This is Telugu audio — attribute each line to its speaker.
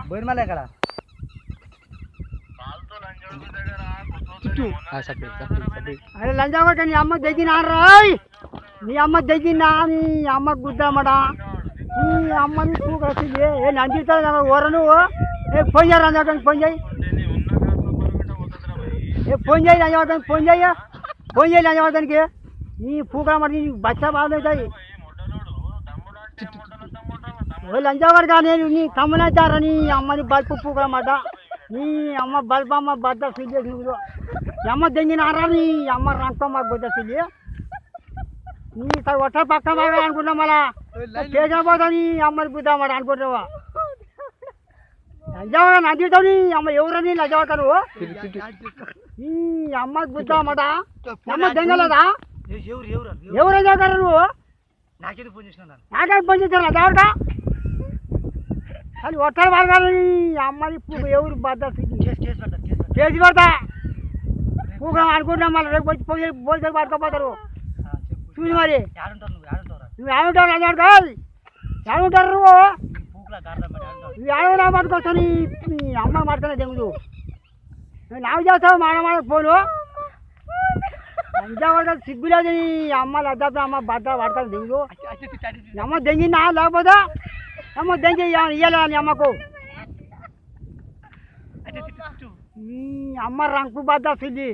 Speaker 1: బోయినమల్ల ఎక్కడ అరే లంజాగొట్ట నీ అమ్మ దగ్గినా రాయ్ నీ అమ్మ దగ్గినా నీ అమ్మ గుద్దామడా నీ అమ్మని కూకొచ్చింది ఏ నందిస్తాను ఓర నువ్వు ఏ ఫోన్ చేయ లంజాగొట్టని ఫోన్ చేయి ఏ ఫోన్ చేయి లంజాగొట్టని ఫోన్ చేయి లంజాగొట్టనికి నీ పూకమాట నీ బచ్చ బాగుంటాయి లంజావాడు కానీ నీ తమ్మునైతారా నీ అమ్మని బల్పు పూకమాట నీ అమ్మ బల్బమ్మ బద్ద ఫిల్ చేసి నీ అమ్మ దెంగినారా నీ అమ్మ రంకమ్మ బుద్ధ ఫిల్ నీ ఒట్ట పక్క బాగా అనుకుంటాం మళ్ళా చేసిపోతా నీ అమ్మని బుద్ధమాట అనుకుంటావా లంజావాడ నందితావు నీ అమ్మ ఎవరని లంజావాడతారు నీ అమ్మ బుద్ధమాట అమ్మ దెంగలేదా ఎవరు లంజావాడతారు నువ్వు నాకే ఫోన్ చేశాను లంజావాడక అది ఒట్టలు పడగాలి అమ్మని ఎవరు బద్ద చేసి పడతా పూక అనుకుంటున్నాం మళ్ళీ రేపు వచ్చి పోయి పోయి పడుకోపోతారు చూసి మరి నువ్వు ఏడుంటావు లంజావాడక ఏడుంటారు నువ్వు నువ్వు ఏడవడా పట్టుకొస్తాను నీ అమ్మ పడుతున్నా దెంగులు నాకు చేస్తావు మానమాన ఫోను లంజావాడ సిగ్గులేదు నీ అమ్మ లద్దాపు అమ్మ బద్ద పడతాను దెంగులు అమ్మ దెంగిందా లేకపోతే అమ్మ దెంగి ఇయ్యాల నీ అమ్మకు అమ్మ రంకు బద్ద సిద్ధి